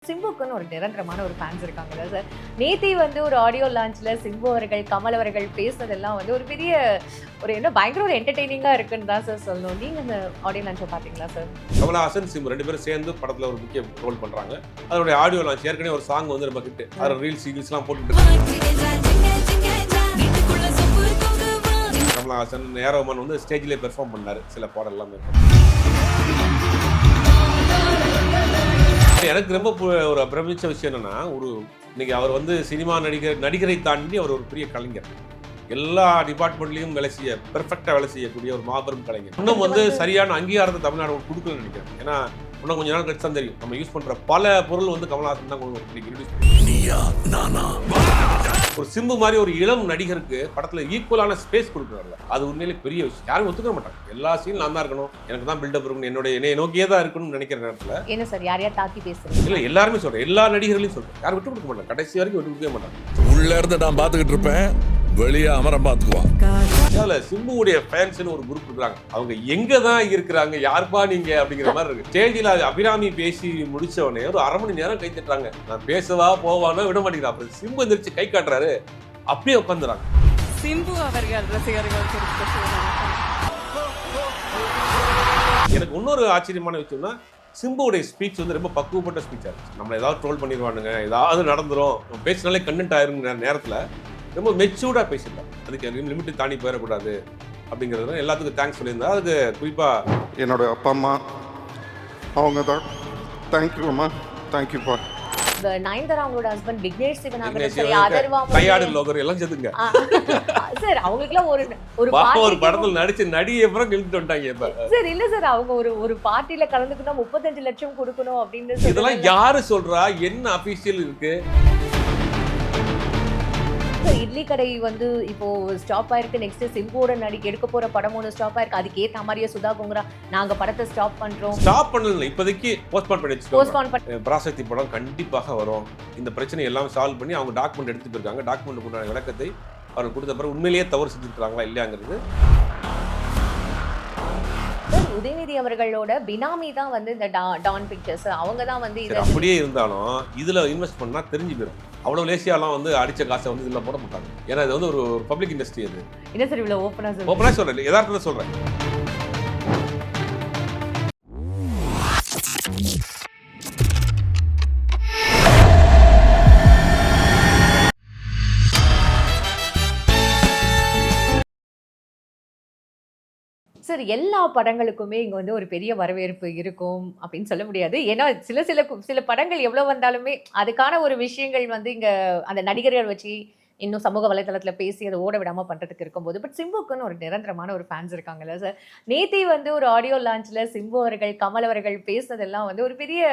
சிம்புக்குன்னு ஒரு நிரந்தரமான ஒரு ஃபேன்ஸ் இருக்காங்கல்ல சார். நேத்தி வந்து ஒரு ஆடியோ லான்ச்ல சிம்பு அவர்கள், கமல் அவர்கள் பேசுனதெல்லாம் வந்து ஒரு பெரிய பயங்கர ஒரு என்டர்டெய்னிங்கா இருக்குன்னு தான் சார் சொல்லணும். நீங்க அந்த ஆடியோ லான்ச்சை பார்த்தீங்களா சார்? கமலஹாசன், சிம்பு 2 பேரும் சேர்ந்து படத்துல ஒரு முக்கிய ரோல் பண்றாங்க. அதோட ஆடியோ லான்ச் ஏற்கனவே ஒரு சாங் வந்து ரொம்ப ஹிட். அதுல ரீல்ஸ்லாம் போட்டுட்டு கமலஹாசன், ஏரோமன் வந்து ஸ்டேஜ்லயே பெர்ஃபார்ம் பண்ணாரு சில பாடல் எல்லாமே. எனக்கு ரொம்ப ஒரு பிரமிச்ச விஷயம் என்னன்னா, இன்னைக்கு அவர் வந்து சினிமா நடிகரை தாண்டி அவர் ஒரு பெரிய கலைஞர். எல்லா டிபார்ட்மெண்ட்லயும் பெர்ஃபெக்டா வேலை செய்யக்கூடிய ஒரு மாபெரும் கலைஞர். இன்னும் வந்து சரியான அங்கீகாரத்தை தமிழ்நாடு கொடுக்கலன்னு நினைக்கிறேன். ஏன்னா இன்னும் கொஞ்ச நாள் கழிச்சு தான் தெரியும். நம்ம யூஸ் பண்ற பல பொருள் வந்து கமலஹாசன் தான் ஒரு சிம்பு மாதிரி ஒரு இளம் நடிகருக்கு படத்துல ஈக்குவலான ஸ்பேஸ் கொடுக்குறாங்க. அது உண்மையிலே பெரிய விஷயம். யாரும் ஒத்துக்க மாட்டாங்க. எல்லா சீன் நான் தான் இருக்கணும், எனக்கு தான் பில்டப் இருக்கணும், என்னை நோக்கியே தான் இருக்கணும்னு நினைக்கிற நேரத்துல என்ன சார் யாரையா தாக்கி பேசுறீங்க? இல்ல, எல்லாருமே சொல்றேன், எல்லா நடிகர்களையும் சொல்றேன், யாரும் விட்டு கொடுக்க மாட்டாங்க. கடைசி வரைக்கும் விட்டு கொடுக்கவே மாட்டாங்க. உள்ள இருந்து நான் பாத்துக்கிட்டு இருப்பேன், வெளியே அமரம் பாத்துக்குவான். அதுல சிம்புவுடைய ஃபேன்ஸ்னு ஒரு குரூப் இருக்காங்க. அவங்க எங்க தான் இருக்கிறாங்க, யாருப்பா நீங்க அப்படிங்கிற மாதிரி இருக்கு. ஸ்டேஜில் அபிராமி பேசி முடிச்ச உடனே ஒரு 1/2 மணி நேரம் கை தட்டுறாங்க. நான் பேசவா போவானோ விட மாட்டேங்கிறேன். அப்புறம் சிம்பு எந்திரிச்சு கை காட்டுறாரு, அப்படியே உட்காந்துறாங்க. சிம்பு அவர்கள் ரசிகர்கள் எனக்கு இன்னொரு ஆச்சரியமான விஷயம்னா, சிம்புவுடைய ஸ்பீச் வந்து ரொம்ப பக்குவப்பட்ட ஸ்பீச்சா இருந்துச்சு. நம்மளை ஏதாவது ட்ரோல் பண்ணிடுவானுங்க, ஏதாவது நடந்துரும், பேசினாலே கண்டென்ட் ஆயிருங்கிற நேரத்தில் ரொம்ப மெச்சூர்டாக பேசியிருந்தார். அதுக்கு லிமிட்டு தாண்டி போயிடக்கூடாது அப்படிங்கிறது எல்லாத்துக்கும் தேங்க்ஸ் சொல்லியிருந்தா. அதுக்கு குறிப்பாக என்னோட அப்பா அம்மா அவங்க தான். தேங்க்யூம்மா, தேங்க்யூப்பா. இந்த நயன்தாரா அவங்களோட ஹஸ்பண்ட் விக்னேஷ் சிவனாகரன் கையாடு லோகர் எல்லாம் சேர்த்துங்க சார். அவங்களுக்குலாம் ஒரு படத்தில் நடிச்சு நடிகை அப்புறம் இழுத்துட்டு வந்துட்டாங்க. இப்ப சார் இல்ல சார், அவங்க ஒரு பார்ட்டில கலந்துக்கிட்டா 35 லட்சம் கொடுக்கணும் அப்படின்னு இதெல்லாம் யாரு சொல்றா? என்ன அபிஷியல் இருக்கு? இட்லி கடை வந்து இப்போ ஸ்டாப் ஆயிருக்கு. நெக்ஸ்ட் சிம்புவோட எடுக்க போற படம் ஒன்று ஸ்டாப் ஆயிருக்கு. அதுக்கு ஏத்த மாதிரியே சுதா கோங்கரா நாங்க படத்தை ஸ்டாப் பண்றோம். ஸ்டாப் பண்ணல, இப்போதைக்கு போஸ்ட்போன் பண்ணி பராசக்தி படம் கண்டிப்பாக வரும். இந்த பிரச்சனை எல்லாம் சால்வ் பண்ணி அவங்க டாக்குமெண்ட் எடுத்து போயிருக்காங்க. டாக்குமெண்ட் கொண்டாட விளக்கத்தை அவர்கள் கொடுத்த பிறகு உண்மையிலேயே தவறு செஞ்சுருக்காங்களா இல்லையாங்கிறது. உதயநிதி அவர்களோட பினாமி தான் வந்து இந்த டான் பிக்சர்ஸ். அவங்க தான் வந்து இது அப்படியே இருந்தாலும் இதுல இன்வெஸ்ட் பண்ணா தெரிஞ்சு போயிடும். அவ்வளவு லேசியாலாம் வந்து அடிச்ச காசை வந்து இதுல போட மாட்டாங்க. ஏன்னா இது வந்து ஒரு பப்ளிக் இண்டஸ்ட்ரி. அது என்ன சார் இவ்வளவு ஓப்பனா சொல்றேன், யதார்த்தத்தை சொல்றேன். சார் எல்லா படங்களுக்குமே இங்க வந்து ஒரு பெரிய வரவேற்பு இருக்கும் அப்படின்னு சொல்ல முடியாது. ஏன்னா சில படங்கள் எவ்வளவு வந்தாலுமே அதுக்கான ஒரு விஷயங்கள் வந்து இங்க அந்த நடிகர்கள் வச்சு இன்னும் சமூக வலைதளத்துல பேசி அதை ஓட விடாம பண்றதுக்கு இருக்கும்போது, பட் சிம்புக்குன்னு ஒரு நிரந்தரமான ஒரு ஃபேன்ஸ் இருக்காங்கல்ல சார். நேத்தி வந்து ஒரு ஆடியோ லான்ச்ல சிம்பு அவர்கள், கமல் அவர்கள் பேசுனதெல்லாம் வந்து ஒரு பெரிய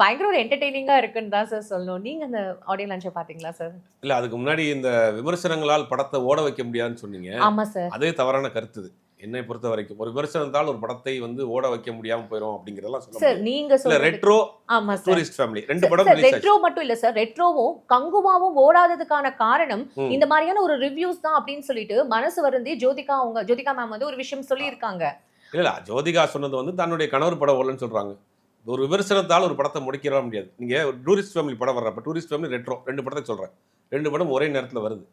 பயங்கர ஒரு என்டர்டெய்னிங்கா இருக்குன்னு தான் சார் சொல்லணும். நீங்க அந்த ஆடியோ லான்ச்சை பாத்தீங்களா சார்? இல்ல, அதுக்கு முன்னாடி இந்த விமர்சனங்களால் படத்தை ஓட வைக்க முடியாதுன்னு சொன்னீங்க. ஆமா சார். அதே தவறான கருத்து. என்னை பொறுத்த வரைக்கும் ஒரு விமர்சனத்தால் ஒரு படத்தை வந்து ஓட வைக்க முடியாம போயிடும் அப்படிங்கறதெல்லாம் சார் நீங்க சொல்ற ரெட்ரோ, ஆமா சார், டூரிஸ்ட் ஃபேமிலி 2 படம் ரிலீஸ் ஆச்சு. ரெட்ரோ மட்டும் இல்ல சார், ரெட்ரோவும் கங்குவாவும் ஓடாததுக்கான காரணம் இந்த மாதிரியான ஒரு ரிவ்யூஸ் தான் அப்படின்னு சொல்லிட்டு மனசு வருந்தி ஜோதிகா மேம் வந்து ஒரு விஷயம் சொல்லி இருக்காங்க. இல்ல, ஜோதிகா சொன்னது வந்து தன்னுடைய கணவர் படம் ஓடலன்னு சொல்றாங்க. ஒரு விமர்சனத்தால் ஒரு படத்தை முடிக்கிற முடியாது. நீங்க ஒரு டூரிஸ்ட் ஃபேமிலி படம் வர்றப்ப, டூரிஸ்ட் ஃபேமிலி, ரெட்ரோ 2 படத்தை சொல்றேன். 2 படம் ஒரே நேரத்துல வருது.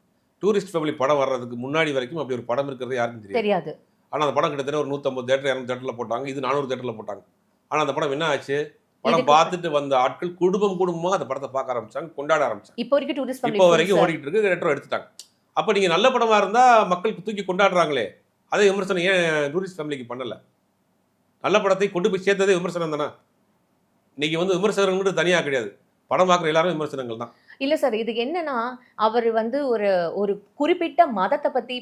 டூரிஸ்ட் ஃபேமிலி படம் வர்றதுக்கு முன்னாடி வரைக்கும் அப்படி ஒரு படம் இருக்கிறது யாருக்கும் தெரியாது. ஆனா அந்த படம் கிட்டத்தட்ட ஒரு 150 தேட்டர் 200 தேட்டர்ல போட்டாங்க. இது 400 தேட்டர்ல போட்டாங்க. ஆனா அந்த படம் என்ன ஆச்சு? படம் பார்த்துட்டு வந்த ஆட்கள் குடும்பமா அந்த படத்தை பார்க்க ஆரம்பிச்சாங்க, கொண்டாட ஆரம்பிச்சாங்க. இப்போ வரைக்கும் டூரிஸ்ட் ஃபேமிலி இப்போ வரைக்கும் ஓடிட்டு இருக்கு. ரெட்ரோ எடுத்துட்டாங்க. அப்ப நீங்க நல்ல படமா இருந்தா மக்களுக்கு தூக்கி கொண்டாடுறாங்களே, அதே விமர்சனம் ஏன் டூரிஸ்ட் ஃபேமிலிக்கு பண்ணல? நல்ல படத்தை கொண்டு போய் சேர்த்ததே விமர்சனம் தானே. இன்னைக்கு வந்து விமர்சனங்கள் தனியா கிடையாது, படம் பார்க்குற எல்லாரும் விமர்சனங்கள் தான். இல்ல சார், இது என்னன்னா அவர் வந்து ஒரு குறிப்பிட்ட மதத்தை பத்தி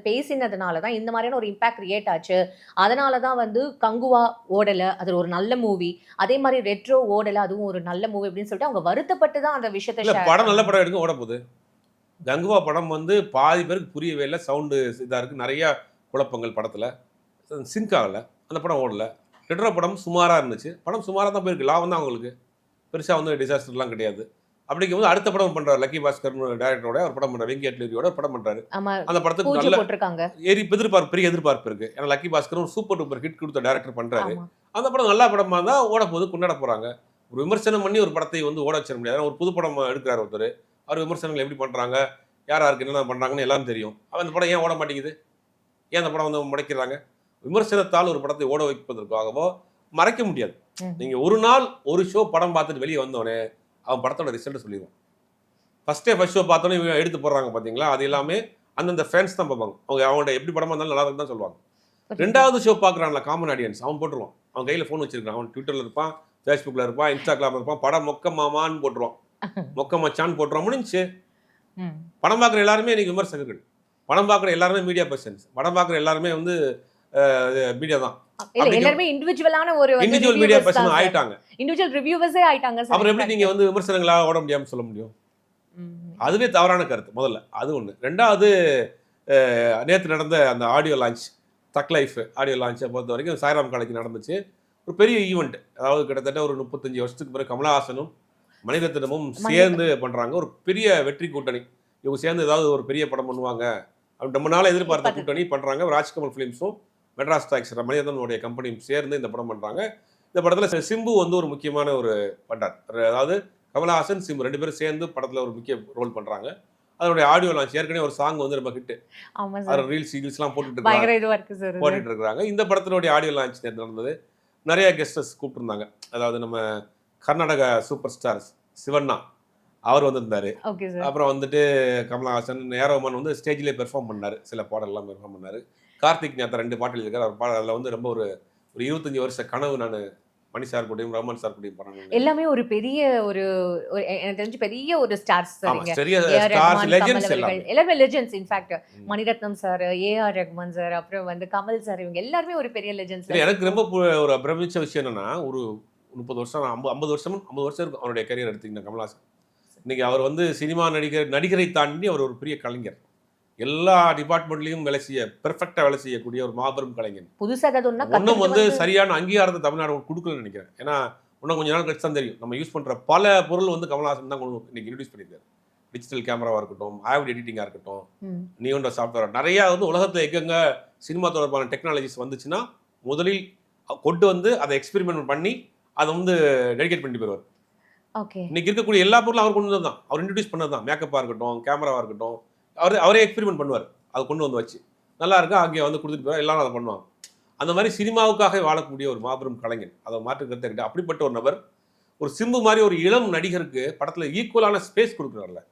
பேசினதுனால தான் இந்த மாதிரியான ஒரு இம்பாக்ட் கிரியேட் ஆச்சு. அதனால தான் வந்து கங்குவா ஓடல, அது ஒரு நல்ல மூவி. அதே மாதிரி ரெட்ரோ ஓடல, அதுவும் ஒரு நல்ல மூவி அப்படின்னு சொல்லிட்டு அவங்க வருத்தப்பட்டு தான் அந்த விஷயத்தை. படம் நல்ல படம் எடுக்க ஓட போகுது. கங்குவா படம் வந்து பாதி பேருக்கு புரியவே இல்லை, சவுண்டு இதாக இருக்குது, நிறைய குழப்பங்கள் படத்தில், சிங்க் ஆகலை, அந்த படம் ஓடல. ரெட்ரோ படம் சுமாராக இருந்துச்சு. படம் சுமாராக தான் போயிருக்கு, லாபம் தான் அவங்களுக்கு, பெருசாக வந்து டிசாஸ்டர்லாம் கிடையாது. அப்படிங்கும்போது அடுத்த படம் பண்றாரு, லக்கி பாஸ்கர் டைரக்டரோட ஒரு படம் பண்றாரு, வெங்கட்லியோட படம் பண்றாரு. அந்த படத்துக்கு நல்ல பெரிய எதிர்பார்ப்பு இருக்கு. ஏன்னா லக்கி பாஸ்கர் ஒரு சூப்பர் டூப்பர் ஹிட் கொடுத்த டைரக்டர் பண்றாரு. அந்த படம் நல்ல படமா இருந்தா ஓட போது கொண்டாட போறாங்க. ஒரு விமர்சனம் பண்ணி ஒரு படத்தை வந்து ஓட வச்சிட முடியாது. ஒரு புது படம் எடுக்கிறார் ஒருத்தர், அவர் விமர்சனங்கள் எப்படி பண்ணுறாங்க, யார் யாருக்கு என்னென்ன பண்ணுறாங்கன்னு எல்லாரும் தெரியும். அவன் அந்த படம் ஏன் ஓட மாட்டேங்குது, ஏன் அந்த படம் வந்து முடக்கிறாங்க? விமர்சனத்தால் ஒரு படத்தை ஓட வைப்பதற்காகவோ மறைக்க முடியாது. நீங்கள் ஒரு நாள் ஒரு ஷோ படம் பார்த்துட்டு வெளியே வந்தோடனே அவன் படத்தோட ரிசல்ட் சொல்லிடுவான். ஃபர்ஸ்ட் ஷோ பார்த்தோன்னே இவங்க எடுத்து போடுறாங்க பார்த்தீங்களா, அது எல்லாமே அந்தந்த ஃபேன்ஸ் தான் பார்ப்பாங்க. அவங்கள்ட்ட எப்படி படமாக இருந்தாலும் நல்லா இருக்குன்னு தான் சொல்லுவாங்க. ரெண்டாவது ஷோ பார்க்குறான்ல காமன் ஆடியன்ஸ், அவன் போட்டுருவான். அவன் கையில் ஃபோன் வச்சிருக்கான், அவன் ட்விட்டரில் இருப்பான், ஃபேஸ்புக்கில் இருப்பான், இன்ஸ்டாகிராமில் இருப்பான், படம் மொக்க மாமான்னு போட்டுருவான், மொக்க மச்சான்னு போட்டுருவான். முடிஞ்சு. படம் பார்க்குற எல்லாருமே இன்னைக்கு விமர்சகர்கள், படம் பார்க்குற எல்லாருமே மீடியா பர்சன்ஸ், படம் பார்க்குற எல்லாருமே வந்து மீடியா தான். எல்லாருமே இண்டிவிஜுவலான ஒரு இண்டிவிஜுவல் மீடியா பர்சன் ஆயிட்டாங்க, இண்டிவிஜுவல் ரிவ்யூவர்ஸே ஆயிட்டாங்க. அப்புறம் எப்படி நீங்க வந்து விமர்சனங்களா ஓட முடியாம சொல்ல முடியும்? அதுவே தவறான கருத்து முதல்ல, அது ஒன்று. ரெண்டாவது, நேற்று நடந்த அந்த ஆடியோ லான்ச், தக் லைஃப் ஆடியோ லான்ச்சை பொறுத்த வரைக்கும் சாய்ராம் காலேஜ் நடந்துச்சு. ஒரு பெரிய ஈவெண்ட், அதாவது கிட்டத்தட்ட ஒரு 35 வருஷத்துக்கு பிறகு கமலஹாசனும் மணிரத்னமும் சேர்ந்து பண்றாங்க ஒரு பெரிய வெற்றி கூட்டணி. இவங்க சேர்ந்து ஏதாவது ஒரு பெரிய படம் பண்ணுவாங்க அப்படின்னு ரொம்ப நாள் எதிர்பார்த்த கூட்டணி பண்றாங்க. ராஜ்கமல் ஃபிலிம்ஸும் மெட்ராஸ் டாக்ஸ் மணிரத்னனுடைய கம்பெனியும் சேர்ந்து இந்த படம் பண்றாங்க. இந்த படத்துல சிம்பு வந்து ஒரு முக்கியமான ஒரு பண்டார், அதாவது கமலஹாசன் சிம்பு 2 பேரும் சேர்ந்து படத்துல ஒரு முக்கிய ரோல் பண்றாங்க. அதனுடைய ஆடியோ லான்ச் ஏற்கனவே ஒரு சாங் வந்து ரொம்ப ஹிட், ரீல்ஸ்லாம் போட்டுட்டு இருக்காங்க. இந்த படத்தினுடைய ஆடியோ லான்ச் நடந்தது. நிறைய கெஸ்டர்ஸ் கூப்பிட்டுருந்தாங்க. அதாவது நம்ம கர்நாடகா சூப்பர் ஸ்டார் சிவண்ணா அவர் வந்திருந்தாரு. அப்புறம் வந்துட்டு கமலஹாசன், ஏரோமன் வந்து ஸ்டேஜ்லேயே பெர்ஃபார்ம் பண்ணாரு, சில பாடல்லாம் பெர்ஃபார்ம் பண்ணாரு. கார்த்திக் நேத்தா 2 பாட்டு எழுதியிருக்காரு. அவர் பாடல் அதில் வந்து ரொம்ப ஒரு 25 வருஷ கனவு நான் மணி சார் கூடயும் ரஹ்மான் சார் கூடயும் பண்ணாங்க. எல்லாமே ஒரு பெரிய ஒரு எனக்கு தெரிஞ்சு பெரிய ஒரு ஸ்டார்ஸ், எல்லாருமே legends. In fact Maniratnam sir, AR Rahman sir, அப்புறம் வந்து கமல் சார், இவங்க எல்லாருமே ஒரு பெரிய லெஜெண்ட்ஸ். எனக்கு ரொம்ப ஒரு பிரமிச்ச விஷயம் என்னன்னா, ஒரு 30 வருஷம் 50 வருஷம் இருக்கும் அவருடைய கரியர் எடுத்தீங்கன்னா கமலஹாசன். இன்னைக்கு அவர் வந்து சினிமா நடிகரை தாண்டி அவர் ஒரு பெரிய கலைஞர். எல்லா டிபார்ட்மெண்ட்லையும் வேலை செய்ய பெர்ஃபெக்டாக வேலை செய்யக்கூடிய ஒரு மாபெரும் கலைஞர். புதுசாக ஒன்றும் வந்து சரியான அங்கீகாரத்தை தமிழ்நாடு கொடுக்கலன்னு நினைக்கிறேன். ஏன்னா இன்னும் கொஞ்ச நாள் கழிச்சு தான் தெரியும். நம்ம யூஸ் பண்ணுற பல பொருள் வந்து கமலஹாசன் தான் இன்னைக்கு இன்ட்ரடியூஸ் பண்ணியிருக்காரு. டிஜிட்டல் கேமராவாக இருக்கட்டும், ஆவிட் எடிட்டிங்காக இருக்கட்டும், நியோண்டா சாஃப்ட்வேர், நிறையா வந்து உலகத்தில் எங்கெங்க சினிமா தொடர்பான டெக்னாலஜிஸ் வந்துச்சுன்னா முதலில் கொண்டு வந்து அதை எக்ஸ்பெரிமெண்ட் பண்ணி அதை வந்து டெடிகேட் பண்ணிட்டு போயிடுவார். இன்னைக்கு இருக்கக்கூடிய எல்லா பொருளும் அவர் கொண்டு வந்து தான், அவர் இன்ட்ரடியூஸ் பண்ணது தான். மேக்கப்பாக இருக்கட்டும், கேமராவாக இருக்கட்டும், அவரே எக்ஸ்பெரிமெண்ட் பண்ணுவார். அதை கொண்டு வந்து வச்சு நல்லா இருக்கா அங்கே வந்து கொடுத்துட்டு போவார், எல்லாரும் அதை பண்ணுவாங்க. அந்த மாதிரி சினிமாவுக்காக வாழக்கூடிய ஒரு மாபெரும் கலைஞர், அதை மாற்றுக்கிறதே கிடையாது. அப்படிப்பட்ட ஒரு நபர் ஒரு சிம்பு மாதிரி ஒரு இளம் நடிகருக்கு படத்தில் ஈக்குவலான ஸ்பேஸ் கொடுக்குறாருல,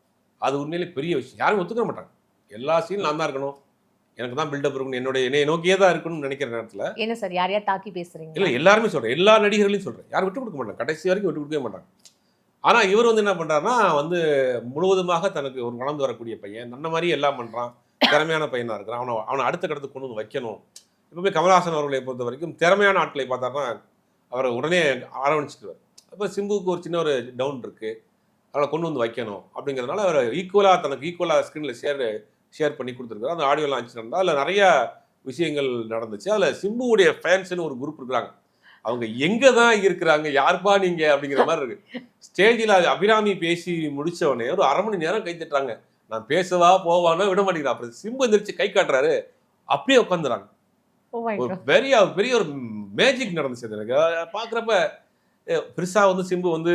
அது உண்மையிலே பெரிய விஷயம். யாரும் ஒத்துக்க மாட்டாங்க. எல்லா சீன் நான் தான் இருக்கணும், எனக்கு தான் பில்டப் இருக்கணும், என்னை நோக்கியே தான் இருக்கணும்னு நினைக்கிற நேரத்தில் என்ன சார் யாரையா தாக்கி பேசுறீங்க? இல்லை, எல்லாருமே சொல்கிறேன், எல்லா நடிகர்களையும் சொல்கிறேன், யாரும் விட்டு கொடுக்க மாட்டாங்க, கடைசி வரைக்கும் விட்டு கொடுக்கவே மாட்டாங்க. ஆனால் இவர் வந்து என்ன பண்ணுறாருன்னா, வந்து முழுவதுமாக தனக்கு ஒரு வளர்ந்து வரக்கூடிய பையன், அந்த மாதிரி எல்லாம் பண்ணுறான், திறமையான பையனாக இருக்கிறான், அவனை அடுத்த கடத்துக்கு கொண்டு வந்து வைக்கணும். இப்போவே கமலஹாசன் அவர்களை பொறுத்த வரைக்கும் திறமையான ஆட்களை பார்த்தாருன்னா அவரை உடனே ஆரம்பிச்சுக்குவார். அப்போ சிம்புவுக்கு ஒரு சின்ன ஒரு டவுன் இருக்குது, அவளை கொண்டு வந்து வைக்கணும் அப்படிங்கிறதுனால அவர் தனக்கு ஈக்குவலாக ஸ்க்ரீனில் ஷேர் பண்ணி கொடுத்துருக்காரு. அந்த ஆடியோ லான்ச் நடந்தால் அதில் நிறையா விஷயங்கள் நடந்துச்சு. அதில் சிம்புவுடைய ஃபேன்ஸ்னு ஒரு குரூப் இருக்கிறாங்க. அவங்க எங்கே தான் இருக்கிறாங்க, யாருப்பா நீங்கள் அப்படிங்கிற மாதிரி இருக்கு. ஸ்டேஜில் அபிராமி பேசி முடித்தவொடனே ஒரு 1/2 மணி நேரம் கை தட்டுறாங்க. நான் பேசவா போவானோ விட மாட்டேங்கிறேன். அப்புறம் சிம்பு எந்திரிச்சு கை காட்டுறாரு, அப்படியே உட்காந்துறாங்க. ஒரு பெரிய ஒரு மேஜிக் நடந்துச்சு. எனக்கு பார்க்குறப்ப பெருசாக வந்து சிம்பு வந்து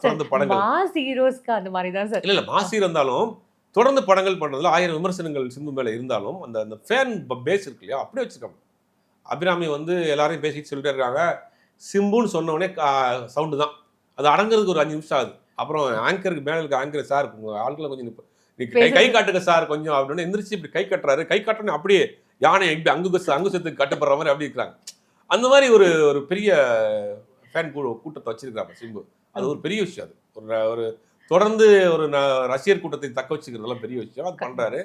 தொடர்ந்து படங்கள் அந்த மாதிரி தான் சார். இல்லை மாசி இருந்தாலும் தொடர்ந்து படங்கள் பண்ணுறதுல 1000 விமர்சனங்கள் சிம்பு மேலே இருந்தாலும் அந்த ஃபேன் பேஸ் இருக்கு இல்லையா, அப்படியே வச்சுருக்காங்க. அபிராமி வந்து எல்லாரையும் பேசிட்டு சொல்லிட்டு இருக்காங்க. சிம்புன்னு சொன்னோடனே சவுண்டு தான், அது அடங்குறதுக்கு ஒரு 5 நிமிஷம் ஆகுது. அப்புறம் ஆங்கருக்கு மேலே இருக்க ஆங்கர் சார் உங்கள் ஆட்களை கொஞ்சம் கை காட்டுங்க சார் கொஞ்சம் அப்படின்னு எந்திரிச்சு இப்படி கை கட்டுறாரு. கை காட்டுறோன்னு அப்படியே யானை இப்படி அங்குசத்துக்கு கட்டுப்படுற மாதிரி அப்படி இருக்கிறாங்க. அந்த மாதிரி ஒரு பெரிய ஃபேன் கூட்டத்தை வச்சிருக்கிறாங்க சிம்பு. அது ஒரு பெரிய விஷயம். அது ஒரு தொடர்ந்து ஒரு ரசிகர் கூட்டத்தை தக்க வச்சுக்கிறதெல்லாம் பெரிய விஷயம். அது பண்ணுறாரு.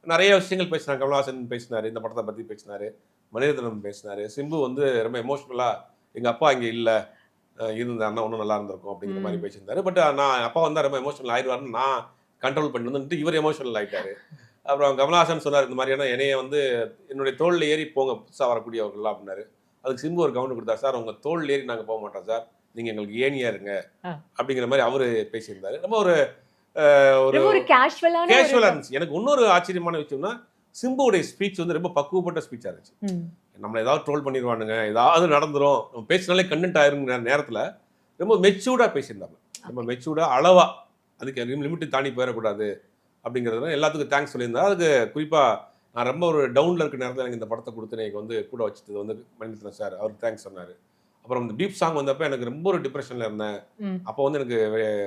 நிறைய விஷயங்கள் பேசினாங்க. கமலஹாசன் பேசினார், இந்த படத்தை பற்றி பேசினார், மணிரத்னம் பேசினார். சிம்பு வந்து ரொம்ப எமோஷ்னலாக எங்கள் அப்பா இங்கே இல்லை, இருந்தாருன்னா ஒன்றும் நல்லா இருந்திருக்கும் அப்படிங்கிற மாதிரி பேசியிருந்தாரு. பட் நான் அப்பா வந்தால் ரொம்ப எமோஷனல் ஆயிடுவாருன்னு நான் கண்ட்ரோல் பண்ணி வந்துட்டு இவர் எமோஷனல் ஆகிட்டாரு. அப்புறம் கமலஹாசன் சொன்னார், இந்த மாதிரியான என்னைய வந்து என்னுடைய தோளில் ஏறி போங்க புதுசாக வரக்கூடியவர்கள்லாம் அப்படின்னாரு. அதுக்கு சிம்பு ஒரு கவனம் கொடுத்தார். சார் உங்கள் தோளில் ஏறி நாங்கள் போக மாட்டோம் சார், நீங்கள் எங்களுக்கு ஏனியா இருங்க அப்படிங்கிற மாதிரி அவர் பேசியிருந்தாரு. ரொம்ப ஒரு கேஷுவலாக இருந்துச்சு. எனக்கு இன்னொரு ஆச்சரியமான விஷயம்னா சிம்புடைய ஸ்பீச் வந்து ரொம்ப பக்குவப்பட்ட ஸ்பீச்சாக இருந்துச்சு. நம்மளை ஏதாவது ட்ரோல் பண்ணிடுவானுங்க, ஏதாவது நடந்துரும், நம்ம பேசினாலே கண்டென்ட் ஆயிருங்கிற நேரத்தில் ரொம்ப மெச்சூர்டாக பேசியிருந்தாங்க. ரொம்ப மெச்சூர்டாக அளவா அதுக்கு லிமிட்டு தாண்டி போயிடக்கூடாது அப்படிங்கிறதுனால எல்லாத்துக்கும் தேங்க்ஸ் சொல்லியிருந்தா. அதுக்கு குறிப்பாக நான் ரொம்ப ஒரு டவுனில் இருக்க நேரத்தில் எனக்கு இந்த படத்தை கொடுத்து எனக்கு வந்து கூட வச்சுட்டது வந்து மணிரத்னம் சார், அவர் தேங்க்ஸ் சொன்னார். அப்புறம் இந்த பீப் சாங் வந்தப்போ எனக்கு ரொம்ப ஒரு டிப்ரெஷனில் இருந்தேன். அப்போ வந்து எனக்கு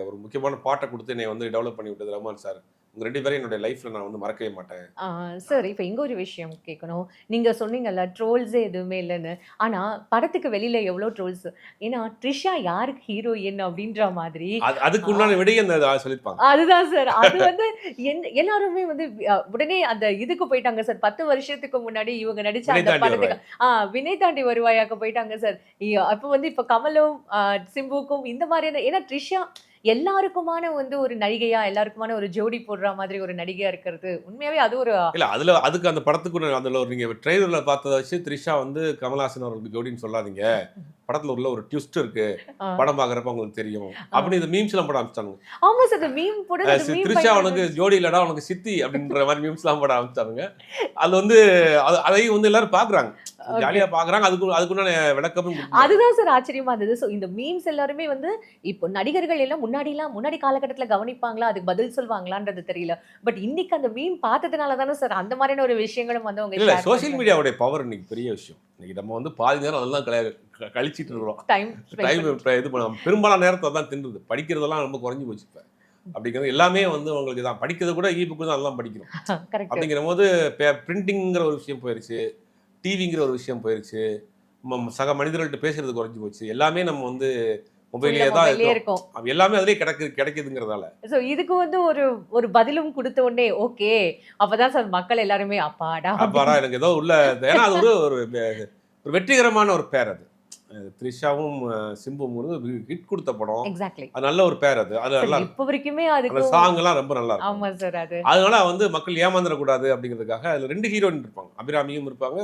ஒரு முக்கியமான பாட்டை கொடுத்து என்னை வந்து டெவலப் பண்ணி விட்டது ரஹ்மான் சார். உங்க 2 பேரும் என்னுடைய லைஃப்ல நான் வந்து மறக்கவே மாட்டேன். சார் இப்போ இங்க ஒரு விஷயம் கேட்கணும். நீங்க சொன்னீங்கல்ல ட்ரோல்ஸே எதுவுமே இல்லைன்னு. ஆனா படத்துக்கு வெளியில எவ்வளோ ட்ரோல்ஸ். ஏன்னா த்ரிஷா யாருக்கு ஹீரோயின் அப்படின்ற மாதிரி அதுக்கு உண்டான விடையை அந்த சொல்லியிருப்பாங்க. அதுதான் சார். அது வந்து எல்லாருமே வந்து உடனே அந்த இதுக்கு போயிட்டாங்க சார். 10 வருஷத்துக்கு முன்னாடி இவங்க நடிச்ச வினை அந்த தாண்டி படத்துக்கு வினை தாண்டி வருவாயாக்கு போயிட்டாங்க சார். அப்போ வந்து இப்ப கமலும் சிம்புக்கும் இந்த மாதிரியான, ஏன்னா த்ரிஷா எல்லாருக்குமான வந்து ஒரு நடிகையா, எல்லாருக்குமான ஒரு ஜோடி போடுற மாதிரி ஒரு நடிகையா இருக்கிறது உண்மையாவே அது ஒரு இல்ல அதுக்கு அந்த படத்துக்கு அதுல ஒரு நீங்க ட்ரெய்லர்ல பார்த்ததை வச்சு த்ரிஷா வந்து கமல்ஹாசன் அவர்களுக்கு ஜோடின்னு சொல்லாதீங்க. படத்துல உள்ள ஒரு ட்விஸ்ட் இருக்கு. படம் பாக்குறப்ப உங்களுக்கு தெரியும். அப்படி இந்த மீம்ஸ் எல்லாம் போட ஆரம்பிச்சாங்க. ஆமா சார். மீம் போட த்ரிஷா உனக்கு ஜோடி இல்லடா உனக்கு சித்தி அப்படின்ற மாதிரி மீம்ஸ் எல்லாம் போட ஆரம்பிச்சாங்க. அது வந்து அதையும் வந்து எல்லாரும் பாக்குறாங்க, ஜாலியா பாக்குறாங்க. அதுக்குண்டான விளக்கமும். அதுதான் சார் ஆச்சரியமா இருந்தது. ஸோ இந்த மீம்ஸ் எல்லாருமே வந்து இப்போ நடிகர்கள் எல்லாம் முன்னாடி காலகட்டத்தில் கவனிப்பாங்களா, அதுக்கு பதில் சொல்லுவாங்களான்றது தெரியல. பட் இன்னைக்கு அந்த மீம் பார்த்ததுனால தானே சார் அந்த மாதிரியான ஒரு விஷயங்களும் வந்து அவங்க இல்ல சோசியல் மீடியாவுடைய பவர் இன்னைக்கு பெரிய விஷயம். இன்னைக்கு நம்ம வந்து பாதி நேரம் அதெல்லாம் கழிச்சிட்டு இருக்கிறோம். டைம் இது பண்ண பெரும்பாலான நேரத்தை தான் தின்னுது. படிக்கிறதெல்லாம் ரொம்ப குறைஞ்சி போச்சு இப்போ. அப்படிங்கிறது எல்லாமே வந்து உங்களுக்கு தான் படிக்கிறது கூட புக்கு தான் அதெல்லாம் படிக்கிறோம். அப்படிங்கிற போது பிரிண்டிங்கிற ஒரு விஷயம் போயிருச்சு, டிவிங்கிற ஒரு விஷயம் போயிருச்சு, சக மனிதர்கள்ட்ட பேசுறது குறைஞ்சி போச்சு. எல்லாமே நம்ம வந்து மொபைலே தான் இருக்கும். எல்லாமே அதுலயே கிடைக்குதுங்கிறதால சோ இதுக்கு வந்து ஒரு பதிலும் கொடுத்த உடனே ஓகே, அப்பதான் சார் மக்கள் எல்லாருமே அப்பாடா எனக்கு ஏதோ உள்ள. ஏன்னா அது ஒரு வெற்றிகரமான ஒரு பேர். அது த்ரிஷாவும் சிம்புவும் ஹிட் கொடுத்த படம். அது நல்ல ஒரு பேர். அது நல்லா இப்ப வரைக்குமே அந்த சாங் எல்லாம் ரொம்ப நல்லா இருக்கும். ஆமா சார். அதனால வந்து மக்கள் ஏமாந்துடக்கூடாது அப்படிங்கிறதுக்காக அதுல 2 ஹீரோயின் இருப்பாங்க. அபிராமியும் இருப்பாங்க,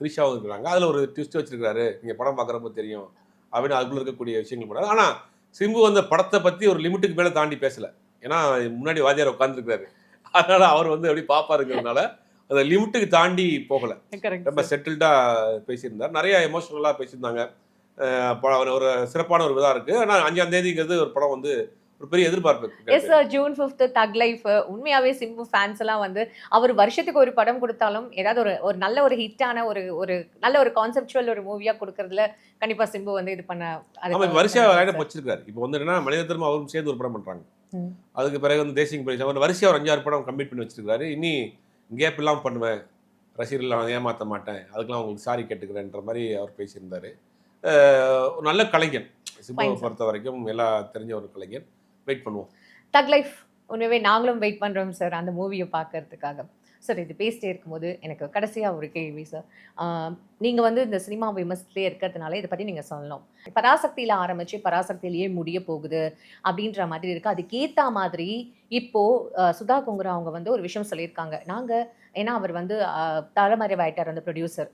த்ரிஷாவும் இருக்கிறாங்க. அதுல ஒரு ட்விஸ்ட் வச்சிருக்காரு, நீங்க படம் பாக்குறப்ப தெரியும் அப்படின்னு அதுக்குள்ள இருக்கக்கூடிய விஷயங்கள் பண்ணாரு. ஆனா சிம்பு அந்த படத்தை பத்தி ஒரு லிமிட்டுக்கு மேல தாண்டி பேசல. ஏன்னா முன்னாடி வாத்தியார் உட்காந்துருக்காரு, அதனால அவர் வந்து எப்படி பாப்பாருங்கிறதுனால அந்த லிமிட்டுக்கு தாண்டி போகல. ரொம்ப செட்டில்டா பேசியிருந்தார். நிறைய எமோஷனலா பேசியிருந்தாங்க. ஒரு சிறப்பான ஒரு விதா இருக்கு. ஆனா 5ஆம் தேதிங்கிறது ஒரு படம் வந்து ஒரு பெரிய எதிர்பார்ப்பு. Yes sir. ஜூன் 5 தக் லைஃப். உண்மையாவே சிம்பு ஃபேன்ஸ் எல்லாம் வந்து அவர் வருஷத்துக்கு ஒரு படம் கொடுத்தாலும் ஏதாவது ஒரு நல்ல ஒரு ஹிட்டான ஒரு நல்ல ஒரு கான்செப்சுவல் ஒரு மூவியா கொடுக்கறதுல கண்டிப்பா சிம்பு வந்து இது பண்ண வரிசையா வச்சிருக்காரு. இப்போ வந்து என்னன்னா மணிரத்னம் அவரும் சேர்ந்து ஒரு படம் பண்றாங்க. அதுக்கு பிறகு வந்து தேசிங் பரிசு வரிசையா ஒரு 5-6 படம் கம்ப்ளீட் பண்ணி வச்சிருக்காரு. இனி கேப் இல்லாமல் பண்ணுவேன், ரசிகர்கள் ஏமாற்ற மாட்டேன், அதுக்கெல்லாம் உங்களுக்கு சாரி கேட்டுக்கிறேன்ற மாதிரி அவர் பேசியிருந்தாரு. ஒரு நல்ல கலைஞன் சிம்புவை பொறுத்த வரைக்கும், எல்லாம் தெரிஞ்ச ஒரு கலைஞன். வெயிட் பண்ணுவோம். தக் லைஃப் உண்மையாவே நாங்களும் வெயிட் பண்றோம் சார் அந்த மூவியை பார்க்கறதுக்காக. சார் இது பேசிட்டே இருக்கும்போது எனக்கு கடைசியாக ஒரு கேள்வி சார். நீங்கள் வந்து இந்த சினிமா விமர்சனத்திலே இருக்கிறதுனால இதை பற்றி நீங்கள் சொல்லணும். பராசக்தியில் ஆரம்பித்து பராசக்தியிலேயே முடிய போகுது அப்படின்ற மாதிரி இருக்குது. அதுக்கேற்ற மாதிரி இப்போது சுதா கொங்குரா அவங்க வந்து ஒரு விஷயம் சொல்லியிருக்காங்க. நாங்கள் ஏன்னா அவர் வந்து தலைமறைவாயிட்டார் அந்த ப்ரொடியூசர்.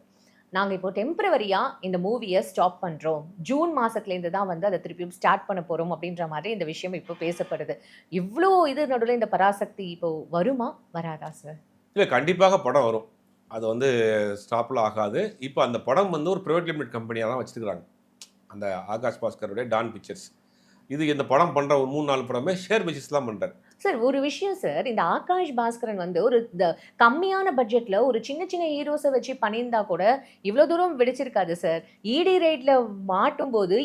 நாங்கள் இப்போ டெம்பரவரியாக இந்த மூவியை ஸ்டாப் பண்ணுறோம், ஜூன் மாதத்துலேருந்து தான் வந்து அதை திருப்பியும் ஸ்டார்ட் பண்ண போகிறோம் அப்படின்ற மாதிரி இந்த விஷயம் இப்போ பேசப்படுது. இவ்வளோ இது நடுவில் இந்த பராசக்தி இப்போ வருமா வராதா சார்? இல்லை, கண்டிப்பாக படம் வரும். அது வந்து ஸ்டாப்பில் ஆகாது. இப்போ அந்த படம் வந்து ஒரு ப்ரைவேட் லிமிடெட் கம்பெனியாக தான் வச்சுருக்காங்க. அந்த ஆகாஷ் பாஸ்கருடைய டான் பிக்சர்ஸ். இந்த படம் பண்ணுற ஒரு 3-4 படமே ஷேர் பேசிஸ் தான் பண்ணுறாரு சார். ஒரு விஷயம் சார், இந்த ஆகாஷ் பாஸ்கரன் வந்து ஒரு கம்மியான பட்ஜெட்டில் ஒரு சின்ன ஹீரோஸை வச்சு பண்ணியிருந்தா கூட இவ்வளோ தூரம் வெடிச்சிருக்காது சார். இடி ரைட்ல மாட்டும் போது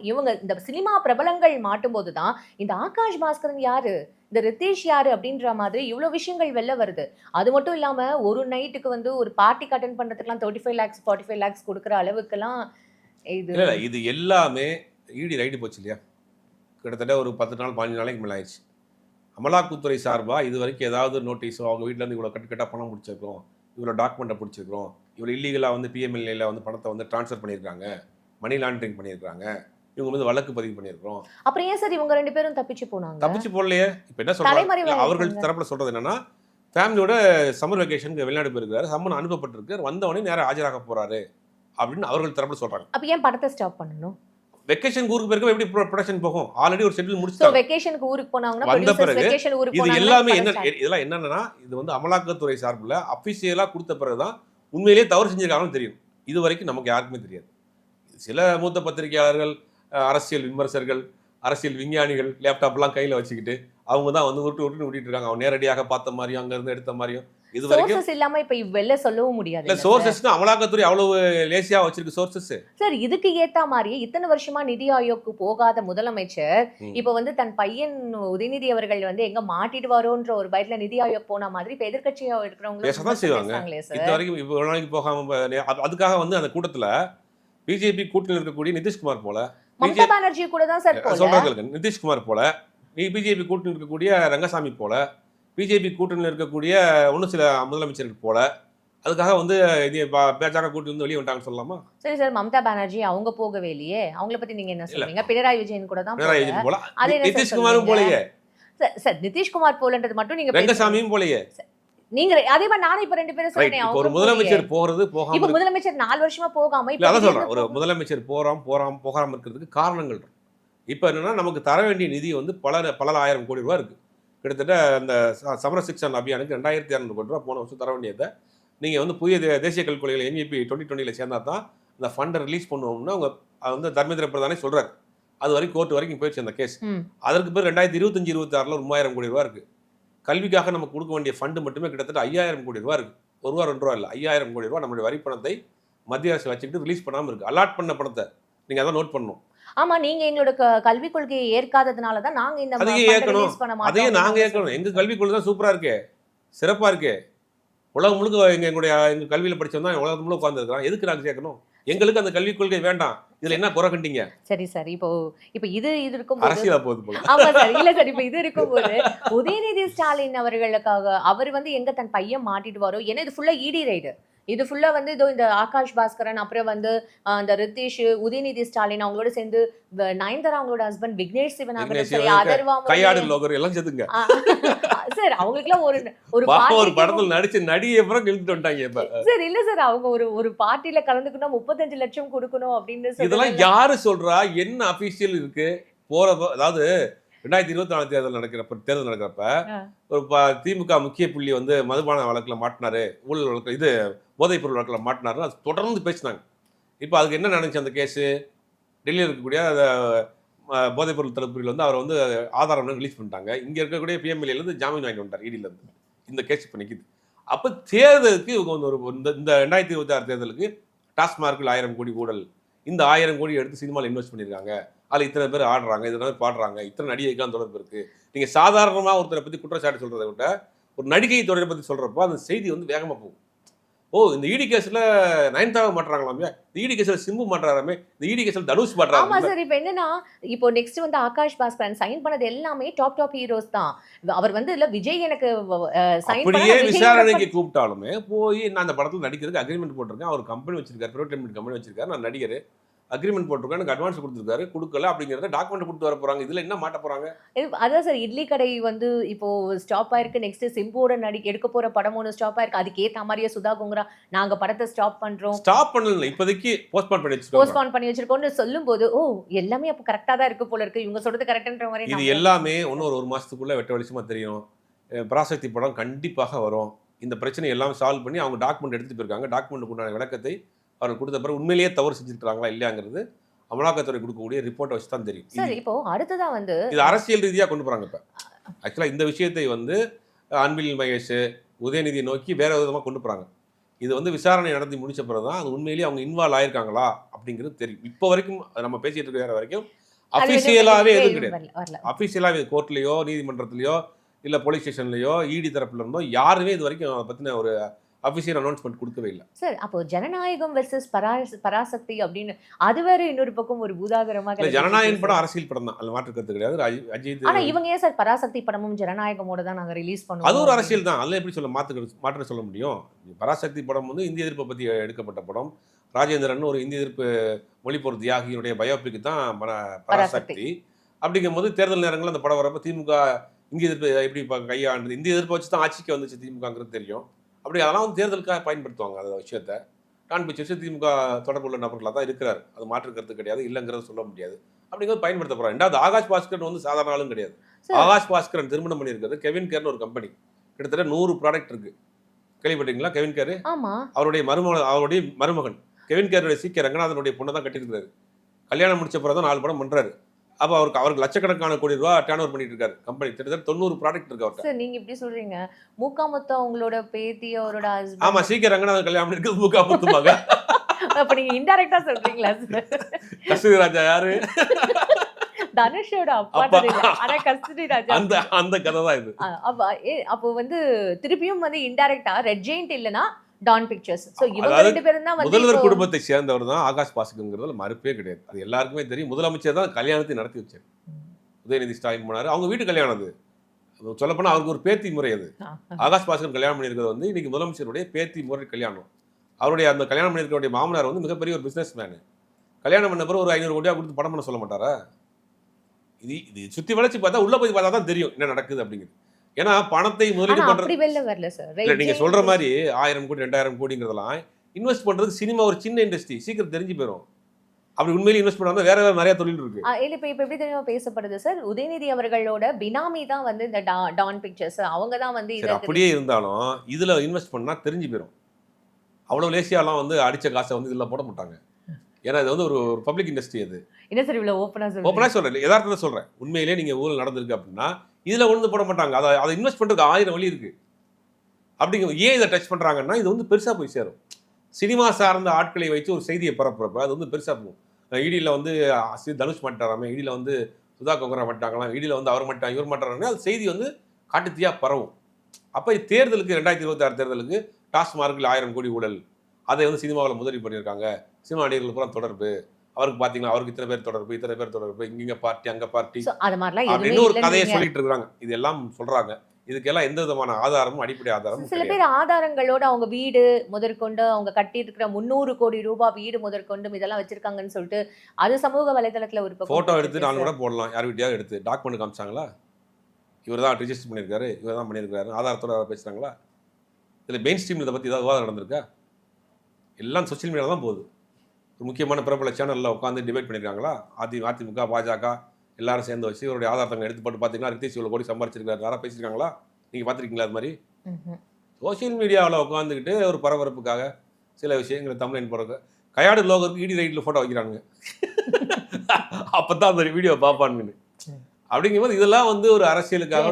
இவங்க இந்த சினிமா பிரபலங்கள் மாட்டும் போது தான் இந்த ஆகாஷ் பாஸ்கரன் யாரு, இந்த ரித்தேஷ் யாரு அப்படின்ற மாதிரி இவ்வளோ விஷயங்கள் வெளில வருது. அது மட்டும் இல்லாமல் ஒரு நைட்டுக்கு வந்து ஒரு பார்ட்டிக்கு அட்டென்ட் பண்ணுறதுக்குலாம் 35 lakhs 45 lakhs கொடுக்குற அளவுக்குலாம் இது எல்லாமே இடி ரைடு போச்சு இல்லையா? கிட்டத்தட்ட ஒரு 10 நாள் 15 நாளைக்கு மேலே ஆயிடுச்சு. அமலாக்கத்துறை சார்பாக இது வரைக்கும் ஏதாவது நோட்டீஸோ அவங்க வீட்டிலேருந்து இவ்வளோ கட்டாக பணம் பிடிச்சிருக்கிறோம், இவ்வளோ டாக்குமெண்ட்டை பிடிச்சிருக்கிறோம், இவ்வளோ இல்லீகலாக வந்து பிஎம்எல்ஏல வந்து பணத்தை வந்து ட்ரான்ஸ்ஃபர் பண்ணியிருக்காங்க, மணி லாண்டரிங் பண்ணியிருக்காங்க, இவங்க வந்து வழக்கு பதிவு பண்ணியிருக்கிறோம். அப்புறம் ஏன் சார் இவங்க 2 பேரும் தப்பிச்சு போனாங்க? தப்பிச்சு போடலையே. இப்போ என்ன சொல்றாங்க, அவர்கள் தரப்பில் சொல்கிறது என்னன்னா, ஃபேமிலியோட சம்மர் வெக்கேஷனுக்கு வெளிநாடு போயிருக்காரு, சம்மன் அனுப்பப்பட்டிருக்கு, வந்தவொடனே நேரம் ஆஜராக போகிறாரு அப்படின்னு அவர்கள் தரப்பில் சொல்கிறாங்க. அப்போ ஏன் படத்தை ஸ்டாப் பண்ணணும்? வெக்கேஷன் ஊருக்கு போயிருக்க எப்படி ப்ரொடக்ஷன் போகும்? ஆல்ரெடி ஒரு ஷெட்யூல் முடிச்சிட்டாங்க. சோ வெக்கேஷனுக்கு ஊருக்கு போனாங்கன்னா வந்த பிறகு இது எல்லாமே இதெல்லாம் என்னன்னா, இது வந்து அமலாக்கத்துறை சார்பில் அபிஷியலா கொடுத்த பிறகு தான் உண்மையிலேயே தவறு செஞ்சிருக்காங்கன்னு தெரியும். இது வரைக்கும் நமக்கு யாருக்குமே தெரியாது. சில மூத்த பத்திரிகையாளர்கள் அரசியல் விமர்சகர்கள், அரசியல் விஞ்ஞானிகள் லேப்டாப்லாம் கையில் வச்சுக்கிட்டு அவங்க தான் வந்து உருட்டு இருக்காங்க. அவங்க நேரடியாக பார்த்த மாதிரியும் அங்கேருந்து எடுத்த மாதிரியும் இது வரைக்கும் சோர்சஸ் இல்லாம இப்ப வெளில சொல்லவும் முடியாது இல்லை. சோர்சஸ்னா அமலாக்கத்துறை அவ்வளவு லேசியாக வச்சிருக்கு சோர்சஸ். சார். இதுக்கு ஏத்த மாதிரியே இத்தனை வருஷமா நிதி ஆயோக்கு போகாத முதலமைச்சர் இப்ப வந்து தன் பையன் உதயநிதி அவர்கள் வந்து எங்க மாட்டிடுவாரோன்ற ஒரு பயத்துல நிதி ஆயோக் போன மாதிரி இப்ப எதிர்கட்சியா இருக்கிறவங்க பேசதான் செய்வாங்க. இது வரைக்கும் இவ்வளவு நாளைக்கு போகாம அதுக்காக வந்து அந்த கூட்டத்துல பிஜேபி கூட்டணியில் இருக்கக்கூடிய நிதிஷ்குமார் போல, மம்தா பானர்ஜி கூட தான் சார் போல. சொல்றாங்க நிதிஷ்குமார் போல, பிஜேபி கூட்டணியில் இருக்கக்கூடிய ரங்கசாமி போல, பிஜேபி கூட்டணியில் இருக்கக்கூடிய ஒன்றும் சில முதலமைச்சர்கள் போல, அதுக்காக வந்து இது பாஜக கூட்டணி வந்து வெளியே வந்துட்டாங்கன்னு சொல்லலாமா? சரி சார். மம்தா பானர்ஜி அவங்க போகவே இல்லையே. அவங்கள பத்தி நீங்க என்ன சொல்றீங்க? பினராயி விஜயன் கூட தான் பினராயி விஜயன் போல, அது என்ன சார் நிதிஷ்குமாரும் போலயே, சார் நிதிஷ்குமார் போலன்றது மட்டும் நீங்க ரங்கசாமியும் போலயே. நீங்க அதே மாதிரி நானும் இப்ப 2 பேரும் ரைட். சொன்னேன். இப்போ ஒரு முதலமைச்சர் போறது போகாம இப்ப முதலமைச்சர் 4 வருஷமா போகாம இல்ல அதான் சொல்றேன். ஒரு முதலமைச்சர் போகாம இருக்கிறதுக்கு காரணங்கள் இருக்கு. இப்போ என்னன்னா நமக்கு தர வேண்டிய நிதி வந்து பல ஆயிரம் கோடி ரூபாய் இருக்கு. கிட்டத்தட்ட அந்த சமர சிக்ஷன் அபியானுக்கு 2600 கோடி ரூபாய் போன வருஷம் தர வேண்டியதை நீங்கள் வந்து புதிய தேசிய கல்விக் கொள்கையில் NEP 2020 சேர்ந்தா தான் இந்த ஃபண்டை ரிலீஸ் பண்ணுவோம்னு அவங்க வந்து தர்மேந்திர பிரதானே சொல்றாரு. அது வரைக்கும் கோர்ட் வரைக்கும் போயிடுச்சு அந்த கேஸ். அதற்கு பிறகு 2025-26 ஒரு 3000 கோடி ரூபாய் இருக்கு. கல்விக்காக நமக்கு கொடுக்க வேண்டிய ஃபண்டு மட்டுமே கிட்டத்தட்ட 5000 கோடி ரூபாய் இருக்கு. ஒரு ரூபா 2 ரூபா இல்லை, 5000 கோடி ரூபாய் நம்மளுடைய வரி பணத்தை மத்திய அரசு வச்சுக்கிட்டு ரிலீஸ் பண்ணாமல் இருக்கு. அலாட் பண்ண பணத்தை நீங்க அதான் நோட் பண்ணணும். ஆமா, நீங்க எங்களோட கல்விக் கொள்கையை ஏற்காததுனால தான் நாங்க இந்த அதையே ஏற்கணும். அதையே நாங்க ஏற்கணும். எங்க கல்விக் கொள்கை தான் சூப்பரா இருக்கே, சிறப்பா இருக்கே. உலகம் முழுக்க எங்க கல்வியில படிச்சோம் தான் உலகம் முழுக்க உட்கார்ந்து இருக்கிறோம். எதுக்கு நாங்க சேர்க்கணும்? எங்களுக்கு அந்த கல்விக் கொள்கை வேண்டாம். இதுல என்ன குறை கண்டீங்க? சரி சார். இப்போ இது இருக்கும்போது அரசியலா போகுது போல. ஆமா சார். இல்ல சார், இப்ப இது இருக்கும்போது உதயநிதி ஸ்டாலின் அவர்களுக்காக அவர் வந்து எங்க தன் பையன் மாட்டிடுவாரோ, ஏன்னா இது ஃபுல்லா இடி ரைடு. இது ஃபுல்லா வந்து இதோ இந்த ஆகாஷ் பாஸ்கரன், அப்புறம் வந்து அந்த ரித்தீஷ், உதயநிதி ஸ்டாலின் அவங்களோட சேர்ந்து நயன்தாரா அவங்களோட ஹஸ்பண்ட் விக்னேஷ் சிவன் கையாடு லோகர் எல்லாம் சேர்த்துங்க சார். அவங்களுக்குலாம் ஒரு படத்துல நடிச்சு நடிகை அப்புறம் இழுத்துட்டு வந்துட்டாங்க இப்ப. சார். இல்ல சார், அவங்க ஒரு பார்ட்டில கலந்துக்கணும் 35 லட்சம் கொடுக்கணும் அப்படின்னு இதெல்லாம் யாரு சொல்றா? என்ன அபிஷியல் இருக்கு? அதாவது 2024 தேர்தல் நடக்கிறப்ப ஒரு திமுக முக்கிய புள்ளி வந்து மதுபான வழக்கில் மாட்டினாரு, ஊழல் வழக்கு, இது போதைப் பொருள் வழக்கில் மாட்டினாரு, அது தொடர்ந்து பேசினாங்க. இப்போ அதுக்கு என்ன நடந்துச்சு? அந்த கேஸு டெல்லியில் இருக்கக்கூடிய போதைப் பொருள் தடுப்பு பிரிவில் வந்து அவரை வந்து ஆதாரம் ரிலீஸ் பண்ணிட்டாங்க. இங்கே இருக்கக்கூடிய PMLA ஜாமீன் வாங்கி வந்துட்டார் இடியிலேருந்து. இந்த கேஸ் இப்போ நிற்கிது. அப்போ தேர்தலுக்கு இவங்க வந்து இந்த 2026 தேர்தலுக்கு டாஸ்மார்க்கில் 1000 கோடி ஊழல், இந்த 1000 கோடி எடுத்து சினிமாவில் இன்வெஸ்ட் பண்ணியிருக்காங்க, அதில் இத்தனை பேர் ஆடுறாங்க, இத்தனை பேர் பாடுறாங்க, இத்தனை நடிகைக்கெல்லாம் தொடர்பு இருக்குது. நீங்கள் சாதாரணமாக ஒருத்தரை பற்றி குற்றச்சாட்டு சொல்கிறத விட ஒரு நடிகை தொடரை பற்றி சொல்கிறப்போ அந்த செய்தி வந்து வேகமாக போகும். ஓ, இந்த இடி கேஸில் நயன்தாரா மாட்டுறாங்களாமே, இந்த இடி கேஸில் சிம்பு மாட்டுறாராமே, இந்த இடி கேஸில் தனுஷ் மாட்டுறாங்க. ஆமா சார். இப்போ என்னன்னா, இப்போ நெக்ஸ்ட் வந்து ஆகாஷ் பாஸ்கரன் சைன் பண்ணது எல்லாமே டாப் ஹீரோஸ் தான். அவர் வந்து இல்ல விஜய் எனக்கு சைன் அப்படியே விசாரணைக்கு கூப்பிட்டாலுமே போய் நான் அந்த படத்தில் நடிக்கிறதுக்கு அக்ரிமெண்ட் போட்டிருக்கேன், அவர் கம்பெனி வச்சிருக்காரு, பிரைவேட் கம்பெனி வச்சிருக்காரு, நான் நடிகர், அக்ரிமெண்ட் போட்டிருக்கேன், எனக்கு அட்வான்ஸ் கொடுத்துருக்காரு, கொடுக்கல அப்படிங்கிறத டாக்குமெண்ட் கொடுத்து வர போறாங்க. இதுல என்ன மாட்ட போறாங்க? அதான் சார், இட்லி கடை வந்து இப்போ ஸ்டாப் ஆயிருக்கு. நெக்ஸ்ட் சிம்புவோட எடுக்க போற படம் ஒன்று ஸ்டாப் ஆயிருக்கு. அதுக்கு ஏத்த மாதிரியே சுதா கோங்கரா நாங்க படத்தை ஸ்டாப் பண்றோம், ஸ்டாப் பண்ணல, இப்போதைக்கு போஸ்ட்போன் பண்ணி வச்சிருக்கோம்னு சொல்லும்போது ஓ எல்லாமே அப்போ கரெக்டா தான் இருக்கு போல இருக்கு, இவங்க சொல்றது கரெக்ட்ன்ற மாதிரி. இது எல்லாமே இன்னும் ஒரு மாசத்துக்குள்ள வெட்ட வெளிச்சமா தெரியும். பராசக்தி படம் கண்டிப்பாக வரும். இந்த பிரச்சனை எல்லாம் சால்வ் பண்ணி அவங்க டாக்குமெண்ட் எடுத்துட்டு போயிருக்காங்க. டாக்குமெண்ட்டுக்கு உண்டான விளக்கத்தை அவர்கள் கொடுத்த பிறகு உண்மையிலேயே தவறு செஞ்சுருக்காங்களா இல்லையாங்கிறது அமலாக்கத்துறை கொடுக்கக்கூடிய ரிப்போர்ட்டை வச்சு தான் தெரியும். சார், இப்போ அடுத்ததான் வந்து இது அரசியல் ரீதியாக கொண்டு போறாங்க. இப்போ ஆக்சுவலாக இந்த விஷயத்தை வந்து அன்பில் மகேஷ், உதயநிதியை நோக்கி வேற விதமாக கொண்டு போறாங்க. இது வந்து விசாரணை நடத்தி முடிச்ச பிறகு தான் அது உண்மையிலேயே அவங்க இன்வால்வ் ஆயிருக்காங்களா அப்படிங்கிறது தெரியும். இப்போ வரைக்கும் நம்ம பேசிட்டு இருக்கிற வரைக்கும் அஃபிஷியலாகவே எதுவும் கிடையாது. அஃபிஷியலாகவே கோர்ட்லேயோ நீதிமன்றத்திலையோ இல்லை போலீஸ் ஸ்டேஷன்லையோ இடி தரப்புல இருந்தோ யாருமே இது வரைக்கும் அதை பற்றின ஒரு அபிஷியல் அனௌன்ஸ்மெண்ட் கொடுக்கவே இல்லை. சார், அப்போ ஜனநாயகம் வெர்சஸ் பராசக்தி அப்படின்னு அது வேற இன்னொரு பக்கம் ஒரு பூதாகரமாக. ஜனநாயகம் படம் அரசியல் படம் தான், அதுல மாற்று கருத்து கிடையாது. அஜித் ஆனா இவங்க ஏன் சார் பராசக்தி படமும் ஜனநாயகமோட தான் நாங்க ரிலீஸ் பண்ணுவோம்? அது ஒரு அரசியல் தான், அதில் எப்படி சொல்ல மாற்ற சொல்ல முடியும்? பராசக்தி படம் வந்து இந்திய எதிர்ப்பை பற்றி எடுக்கப்பட்ட படம். ராஜேந்திரன் ஒரு இந்திய எதிர்ப்பு மொழிப்போர் தியாகியினுடைய பயோபிக் தான் பராசக்தி. அப்படிங்கும் போது தேர்தல் நேரங்களில் அந்த படம் வரப்போ திமுக இந்திய எதிர்ப்பு எப்படி கையாண்டு, இந்திய எதிர்ப்பை வச்சு தான் ஆட்சிக்கு வந்துச்சு திமுகங்கிறது தெரியும். அப்படி அதெல்லாம் வந்து தேர்தலுக்காக பயன்படுத்துவாங்க அந்த விஷயத்தை. காண்பிச்சு வச்சு திமுக தொடர்புள்ள நபர்களாக தான் இருக்கிறார், அது மாற்று கருத்து கிடையாது, இல்லைங்கிறத சொல்ல முடியாது. அப்படிங்கிறது பயன்படுத்த போகிறாங்க. ரெண்டாவது ஆகாஷ் பாஸ்கரன் வந்து சாதாரண ஆளும் கிடையாது. ஆகாஷ் பாஸ்கரன் திருமணம் பண்ணியிருக்கிறது கெவின் கேர்னு ஒரு கம்பெனி. கிட்டத்தட்ட 100 ப்ராடக்ட் இருக்கு. கேள்விப்பட்டீங்களா? கெவின் கேர் அவருடைய மருமகன் கெவின் கேருடைய சீக்கிய ரங்கநாதனுடைய பொண்ணை தான் கட்டியிருக்கிறாரு. கல்யாணம் முடிச்ச பிறகு தான் 4 படம் பண்றாரு. அப்போ அவருக்கு லட்சக்கணக்கான கோடி ரூபா டர்ன் ஓவர் பண்ணிட்டு இருக்காரு கம்பெனி. கிட்டத்தட்ட 90 ப்ராடக்ட் இருக்கு அவர்கிட்ட. சார் நீங்க இப்படி சொல்றீங்க, மூக்காமுத்து அவங்களோட பேத்தி அவரோட ஹஸ்பண்ட். ஆமா, சீக்கிரம் ரங்கநாதன் கல்யாணம் பண்ணிருக்கு மூக்கா முத்துமாங்க. அப்ப நீங்க இன்டைரக்டா சொல்றீங்களா சார்? கஸ்தூரி ராஜா யாரு? தனுஷோட அப்பா அப்பா. தெரியல. ஆனா கஸ்தூரி ராஜா அந்த கதை தான் இது. அப்போ வந்து திருப்பியும் வந்து இன்டைரக்டா ரெட் ஜெயிண்ட் இல்லனா டான் பிக்சர்ஸ். சோ இவங்க அதாவது ரெண்டு பேரும் தான் வந்து முதல்வர் இப்போ குடும்பத்தை சேர்ந்தவர் தான் ஆகாஷ் பாஸ்கர்ங்கிறதுல மறுப்பே கிடையாது. அது எல்லாருக்குமே தெரியும். முதலமைச்சர் தான் கல்யாணத்தை நடத்தி வச்சார். உதயநிதி ஸ்டாலின் போனாரு. அவங்க வீட்டு கல்யாணம் அது. சொல்லப்போனா அவருக்கு ஒரு பேத்தி முறை அது. ஆகாஷ் பாஸ்கர் கல்யாணம் பண்ணியிருக்கிறது வந்து இன்னைக்கு முதலமைச்சருடைய பேத்தி முறை கல்யாணம். அவருடைய அந்த கல்யாணம் பண்ணியிருக்கக்கூடிய மாமனார் வந்து மிகப்பெரிய ஒரு பிசினஸ் மேனு. கல்யாணம் பண்ண பிறகு ஒரு 500 கோடியா கொடுத்து படம் பண்ண சொல்ல மாட்டாரா? இது சுத்தி வளைச்சு பார்த்தா உள்ள போய் பார்த்தா தான் தெரியும் என்ன நடக்குது அப்படிங்கிறது. ஏன்னா பணத்தை முதலீடு ஆனா பண்றது அப்படி வெளில வரல சார். இல்ல, நீங்க சொல்ற மாதிரி 1000 கோடி 2000 கோடிங்கிறதெல்லாம் இன்வெஸ்ட் பண்றது சினிமா ஒரு சின்ன இண்டஸ்ட்ரி, சீக்கிரம் தெரிஞ்சு போயிடும். அப்படி உண்மையிலேயே இன்வெஸ்ட் பண்ணா வேற நிறைய தொழில் இருக்கு. இல்ல இப்ப எப்படி தெரியுமா பேசப்படுது சார், உதயநிதி அவர்களோட பினாமி தான் வந்து இந்த டான் பிக்சர்ஸ். அவங்க தான் வந்து சரி, அப்படியே இருந்தாலும் இதுல இன்வெஸ்ட் பண்ணா தெரிஞ்சு போயிடும். அவ்வளவு லேசியாலாம் வந்து அடிச்ச காசை வந்து இதுல போட மாட்டாங்க. ஏன்னா இது வந்து ஒரு பப்ளிக் இண்டஸ்ட்ரி. அது என்ன சார் இவ்வளவு ஓப்பனா சொல்றீங்க? ஓப்பனா சொல்றேன், யதார்த்தத்தை சொல்றேன். உண்மையிலேயே நீங்க ஊழல் நடந்திருக்கு அப்படின்னா இதுல ஒன்று போட மாட்டாங்க. அதை இன்வெஸ்ட் பண்றதுக்கு 1000 வழி இருக்கு. அப்படிங்க ஏன் இதை டச் பண்றாங்கன்னா இது வந்து பெருசா போய் சேரும். சினிமா சார்ந்த ஆட்களை வச்சு ஒரு செய்தியை பரப்புறப்ப அது வந்து பெருசா போகும். இடியில் வந்து தனுஷ் மாட்டாராமே, இடியில் வந்து சுதா கொங்கரா மாட்டாங்களாம், இடியில் வந்து அவர் மாட்டாங்க இவர் மாட்டாங்க, அது செய்தி வந்து காட்டுத்தீயா பரவும். அப்போ தேர்தலுக்கு 2026 தேர்தலுக்கு டாஸ்மார்க்கில் 1000 கோடி ஊழல், அதை வந்து சினிமாவில் முதலீடு பண்ணியிருக்காங்க. சினிமா நடிகர்கள் பூரா தொடர்பு, அவருக்கு பார்த்தீங்கன்னா அவருக்கு இத்தனை பேர் தொடர்பு, இங்கே பார்ட்டி அங்கே பார்ட்டி அப்படின்னு ஒரு கதையை சொல்லிட்டு இருக்காங்க. இதெல்லாம் சொல்றாங்க. இதுக்கெல்லாம் எந்த விதமான ஆதாரமும் அடிப்படை ஆதாரமும் சில பேர் ஆதாரங்களோட அவங்க வீடு முதற்கொண்டு அவங்க கட்டிட்டு இருக்கிற 300 கோடி ரூபாய் வீடு முதற்கொண்டு இதெல்லாம் வச்சிருக்காங்கன்னு சொல்லிட்டு அது சமூக வலைதளத்துல ஒரு போட்டோ எடுத்து நான் கூட போடலாம். யார் வீட்டையாவது எடுத்து டாக்குமெண்ட் காமிச்சாங்களா? இவர் தான் ரிஜிஸ்டர் பண்ணியிருக்காரு, இவர் தான் பண்ணியிருக்காரு, ஆதாரத்தோட பேசுகிறாங்களா? இதில் மெயின் ஸ்ட்ரீம் இதை பற்றி ஏதாவது விவாதம் நடந்திருக்கா? எல்லாம் சோஷியல் மீடியாவில் தான் போகுது. ஒரு முக்கியமான பிரபல சேனலில் உட்காந்து டிபேட் பண்ணியிருக்காங்களா? அதிமுக பாஜக எல்லாரும் சேர்ந்து வச்சு இவருடைய ஆதாரத்தை எடுத்து போட்டு பார்த்தீங்கன்னா ரித்தீஷ் இவ்வளோ கோடி சம்பாரிச்சிருக்காரு, யாராவது பேசியிருக்காங்களா? நீங்கள் பார்த்துருக்கீங்களா? அது மாதிரி சோஷியல் மீடியாவில் உட்காந்துக்கிட்டு ஒரு பரபரப்புக்காக சில விஷயங்களை தமிழ் போகிறக்கு கையாடு லோகருக்கு இடி ரைட்டில் ஃபோட்டோ வைக்கிறாங்க. அப்போ தான் அந்த வீடியோ பார்ப்பானுங்கன்னு. அப்படிங்கும்போது இதெல்லாம் வந்து ஒரு அரசியலுக்காக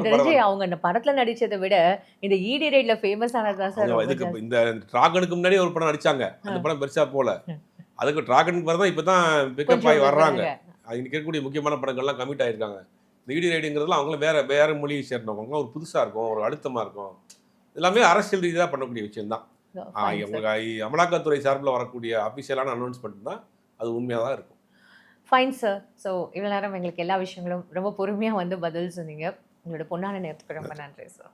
அவங்க அந்த படத்துல நடிச்சதை விட இந்த இடி ரைட்ல ஃபேமஸ் ஆனதா சார். இதுக்கு இந்த டிராகனுக்கு முன்னாடி ஒரு படம் நடிச்சாங்க, அந்த படம் பெருசா போல. அதுக்கு டிராகனுக்கு பிறகு தான் இப்பதான் பிக்கப் ஆகி வர்றாங்க. இன்னைக்கு இருக்கக்கூடிய முக்கியமான படங்கள்லாம் கமிட் ஆயிருக்காங்க. இந்த இடி ரைடுங்கிறதுலாம் அவங்களும் வேற மொழியை சேர்ந்தவங்க, ஒரு புதுசா இருக்கும், ஒரு அழுத்தமா இருக்கும். எல்லாமே அரசியல் ரீதியாக பண்ணக்கூடிய விஷயம் தான். அமலாக்கத்துறை சார்பில் வரக்கூடிய அபிஷியலான அனௌன்ஸ்மெண்ட் தான் அது உண்மையாக தான் இருக்கும். Fine sir. ஸோ இவ்வளோ நேரம் எங்களுக்கு எல்லா விஷயங்களும் ரொம்ப பொறுமையாக வந்து பதில் சொன்னீங்க. உங்களோட பொன்னான நேரத்துக்கு ரொம்ப நன்றி சார்.